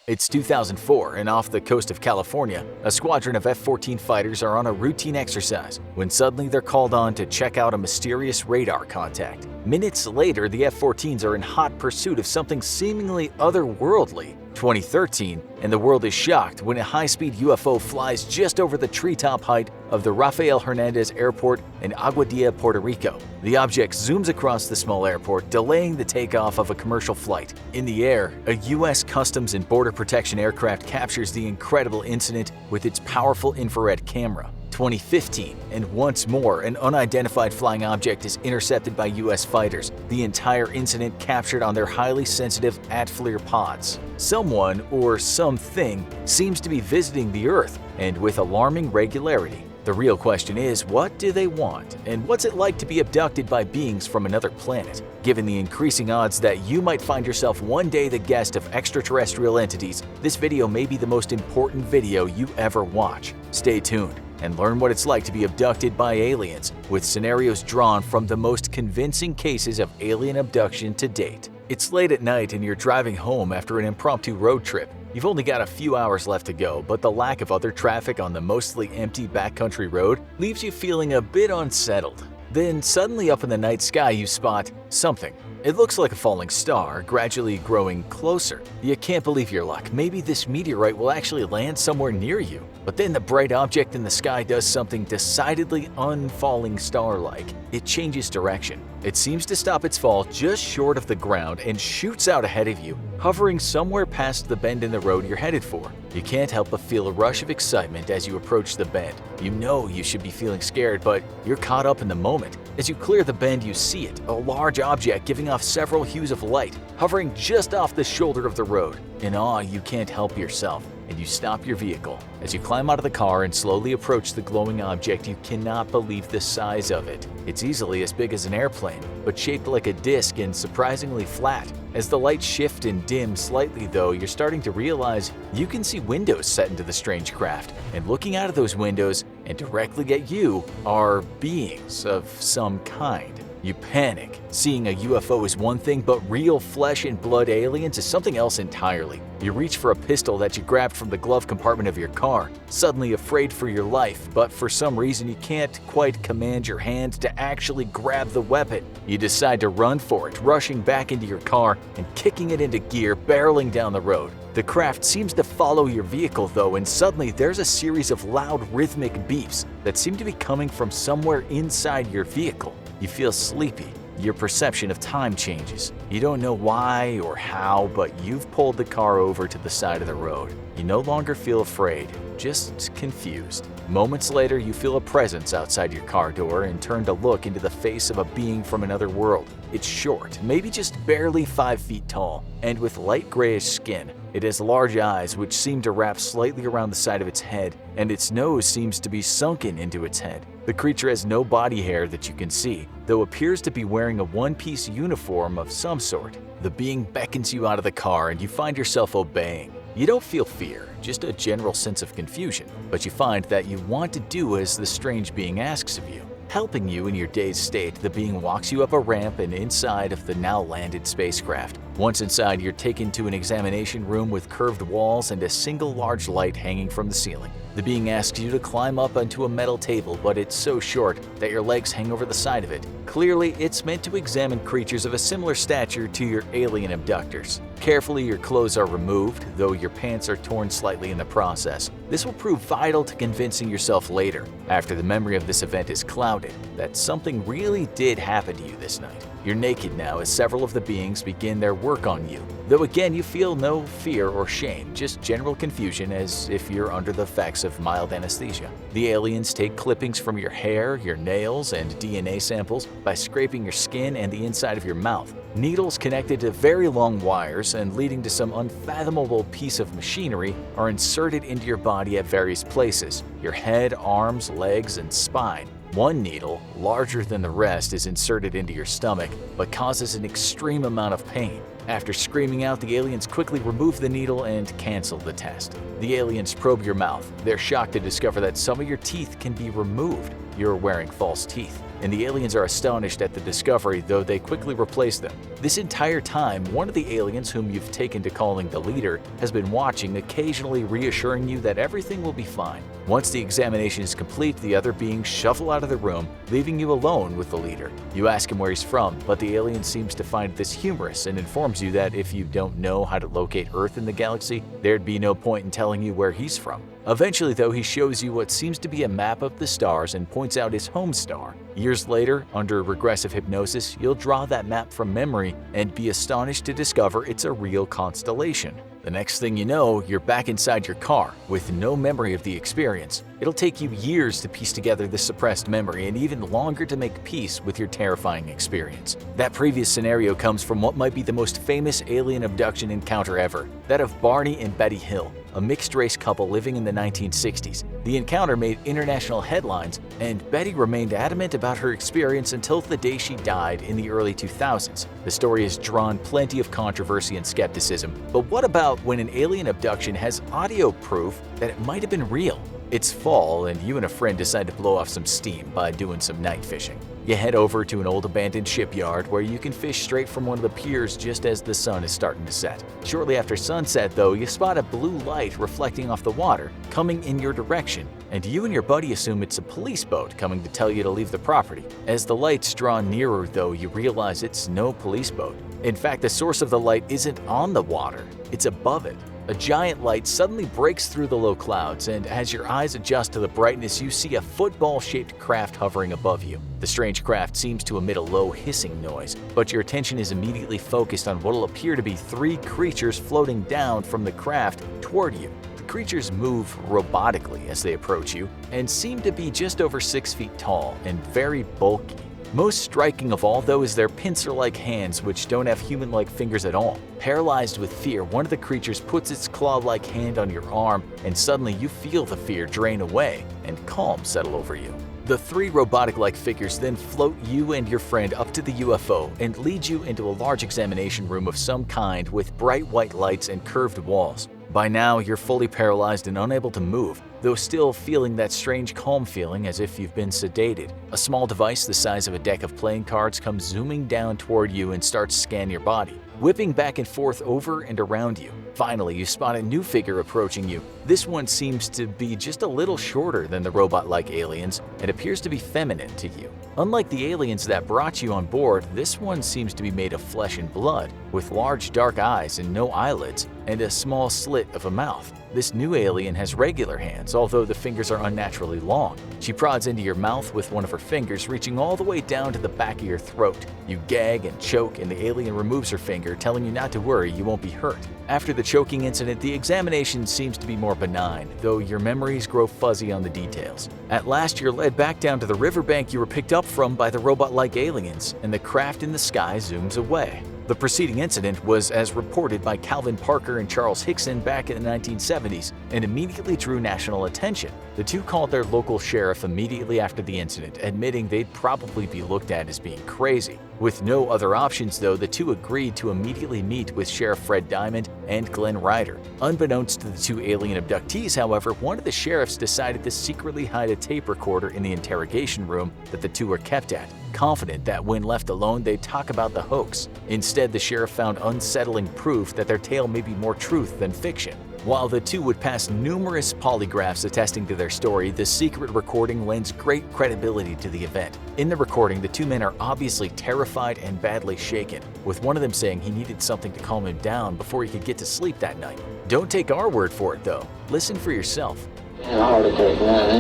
It's 2004, and off the coast of California, a squadron of F-14 fighters are on a routine exercise when suddenly they're called on to check out a mysterious radar contact. Minutes later, the F-14s are in hot pursuit of something seemingly otherworldly. 2013, and the world is shocked when a high-speed UFO flies just over the treetop height of the Rafael Hernandez Airport in Aguadilla, Puerto Rico. The object zooms across the small airport, delaying the takeoff of a commercial flight. In the air, a U.S. Customs and Border Protection aircraft captures the incredible incident with its powerful infrared camera. 2015, and once more, an unidentified flying object is intercepted by U.S. fighters, the entire incident captured on their highly sensitive AT-FLIR pods. Someone, or something, seems to be visiting the Earth, and with alarming regularity. The real question is, what do they want, and what's it like to be abducted by beings from another planet? Given the increasing odds that you might find yourself one day the guest of extraterrestrial entities, this video may be the most important video you ever watch. Stay tuned and learn what it's like to be abducted by aliens, with scenarios drawn from the most convincing cases of alien abduction to date. It's late at night and you're driving home after an impromptu road trip. You've only got a few hours left to go, but the lack of other traffic on the mostly empty backcountry road leaves you feeling a bit unsettled. Then suddenly up in the night sky you spot something. It looks like a falling star, gradually growing closer. You can't believe your luck. Maybe this meteorite will actually land somewhere near you. But then the bright object in the sky does something decidedly unfalling star-like. It changes direction. It seems to stop its fall just short of the ground and shoots out ahead of you, hovering somewhere past the bend in the road you're headed for. You can't help but feel a rush of excitement as you approach the bend. You know you should be feeling scared, but you're caught up in the moment. As you clear the bend, you see it, a large object giving off several hues of light, hovering just off the shoulder of the road. In awe, you can't help yourself, and you stop your vehicle. As you climb out of the car and slowly approach the glowing object, you cannot believe the size of it. It's easily as big as an airplane, but shaped like a disc and surprisingly flat. As the lights shift and dim slightly though, you're starting to realize you can see windows set into the strange craft, and looking out of those windows and directly at you are beings of some kind. You panic. Seeing a UFO is one thing, but real flesh and blood aliens is something else entirely. You reach for a pistol that you grabbed from the glove compartment of your car, suddenly afraid for your life, but for some reason you can't quite command your hand to actually grab the weapon. You decide to run for it, rushing back into your car and kicking it into gear, barreling down the road. The craft seems to follow your vehicle though, and suddenly there's a series of loud rhythmic beeps that seem to be coming from somewhere inside your vehicle. You feel sleepy. Your perception of time changes. You don't know why or how, but you've pulled the car over to the side of the road. You no longer feel afraid, just confused. Moments later, you feel a presence outside your car door and turn to look into the face of a being from another world. It's short, maybe just barely 5 feet tall, and with light grayish skin. It has large eyes which seem to wrap slightly around the side of its head, and its nose seems to be sunken into its head. The creature has no body hair that you can see, though appears to be wearing a one-piece uniform of some sort. The being beckons you out of the car and you find yourself obeying. You don't feel fear, just a general sense of confusion, but you find that you want to do as the strange being asks of you. Helping you in your dazed state, the being walks you up a ramp and inside of the now landed spacecraft. Once inside, you're taken to an examination room with curved walls and a single large light hanging from the ceiling. The being asks you to climb up onto a metal table, but it's so short that your legs hang over the side of it. Clearly, it's meant to examine creatures of a similar stature to your alien abductors. Carefully, your clothes are removed, though your pants are torn slightly in the process. This will prove vital to convincing yourself later, after the memory of this event is clouded, that something really did happen to you this night. You're naked now as several of the beings begin their work on you, though again you feel no fear or shame, just general confusion as if you're under the effects of mild anesthesia. The aliens take clippings from your hair, your nails, and DNA samples by scraping your skin and the inside of your mouth. Needles connected to very long wires and leading to some unfathomable piece of machinery are inserted into your body at various places: your head, arms, legs, and spine. One needle, larger than the rest, is inserted into your stomach, but causes an extreme amount of pain. After screaming out, the aliens quickly remove the needle and cancel the test. The aliens probe your mouth. They're shocked to discover that some of your teeth can be removed. You're wearing false teeth. and the aliens are astonished at the discovery, though they quickly replace them. This entire time, one of the aliens whom you've taken to calling the leader has been watching, occasionally reassuring you that everything will be fine. Once the examination is complete, the other beings shuffle out of the room, leaving you alone with the leader. You ask him where he's from, but the alien seems to find this humorous and informs you that if you don't know how to locate Earth in the galaxy, there'd be no point in telling you where he's from. Eventually, though, he shows you what seems to be a map of the stars and points out his home star. Years later, under regressive hypnosis, you'll draw that map from memory and be astonished to discover it's a real constellation. The next thing you know, you're back inside your car with no memory of the experience. It'll take you years to piece together this suppressed memory and even longer to make peace with your terrifying experience. That previous scenario comes from what might be the most famous alien abduction encounter ever, that of Barney and Betty Hill, a mixed-race couple living in the 1960s. The encounter made international headlines, and Betty remained adamant about her experience until the day she died in the early 2000s. The story has drawn plenty of controversy and skepticism, but what about when an alien abduction has audio proof that it might have been real? It's fall, and you and a friend decide to blow off some steam by doing some night fishing. You head over to an old abandoned shipyard where you can fish straight from one of the piers just as the sun is starting to set. Shortly after sunset, though, you spot a blue light reflecting off the water coming in your direction, and you and your buddy assume it's a police boat coming to tell you to leave the property. As the lights draw nearer, though, you realize it's no police boat. In fact, the source of the light isn't on the water, it's above it. A giant light suddenly breaks through the low clouds, and as your eyes adjust to the brightness, you see a football-shaped craft hovering above you. The strange craft seems to emit a low hissing noise, but your attention is immediately focused on what will appear to be three creatures floating down from the craft toward you. The creatures move robotically as they approach you, and seem to be just over 6 feet tall and very bulky. Most striking of all, though, is their pincer-like hands, which don't have human-like fingers at all. Paralyzed with fear, one of the creatures puts its claw-like hand on your arm, and suddenly you feel the fear drain away and calm settle over you. The three robotic-like figures then float you and your friend up to the UFO and lead you into a large examination room of some kind with bright white lights and curved walls. By now, you're fully paralyzed and unable to move, though still feeling that strange calm feeling as if you've been sedated. A small device the size of a deck of playing cards comes zooming down toward you and starts scanning your body, whipping back and forth over and around you. Finally, you spot a new figure approaching you. This one seems to be just a little shorter than the robot-like aliens and appears to be feminine to you. Unlike the aliens that brought you on board, this one seems to be made of flesh and blood, with large dark eyes and no eyelids, and a small slit of a mouth. This new alien has regular hands, although the fingers are unnaturally long. She prods into your mouth with one of her fingers, reaching all the way down to the back of your throat. You gag and choke, and the alien removes her finger, telling you not to worry, you won't be hurt. After the choking incident, the examination seems to be more benign, though your memories grow fuzzy on the details. At last, you're led back down to the riverbank you were picked up from by the robot-like aliens, and the craft in the sky zooms away. The preceding incident was as reported by Calvin Parker and Charles Hickson back in the 1970s and immediately drew national attention. The two called their local sheriff immediately after the incident, admitting they'd probably be looked at as being crazy. With no other options, though, the two agreed to immediately meet with Sheriff Fred Diamond and Glenn Ryder. Unbeknownst to the two alien abductees, however, one of the sheriffs decided to secretly hide a tape recorder in the interrogation room that the two were kept at, confident that when left alone they'd talk about the hoax. Instead, the sheriff found unsettling proof that their tale may be more truth than fiction. While the two would pass numerous polygraphs attesting to their story, the secret recording lends great credibility to the event. In the recording, the two men are obviously terrified and badly shaken, with one of them saying he needed something to calm him down before he could get to sleep that night. Don't take our word for it, though. Listen for yourself. Had a heart attack now,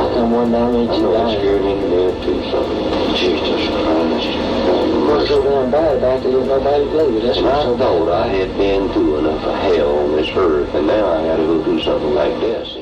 I come one down and she died. Scared me to death too, so Jesus Christ. What's so damn bad about it, there's nobody to believe it. That's And what's I so thought bad. I had been through enough of hell on this earth, and now I gotta go through something like this.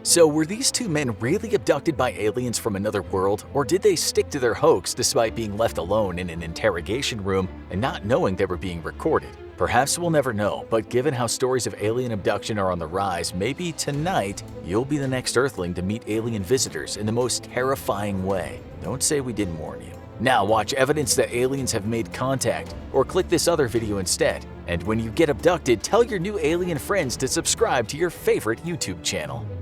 So were these two men really abducted by aliens from another world, or did they stick to their hoax despite being left alone in an interrogation room and not knowing they were being recorded? Perhaps we'll never know, but given how stories of alien abduction are on the rise, maybe tonight you'll be the next Earthling to meet alien visitors in the most terrifying way. Don't say we didn't warn you. Now watch evidence that aliens have made contact, or click this other video instead. And when you get abducted, tell your new alien friends to subscribe to your favorite YouTube channel.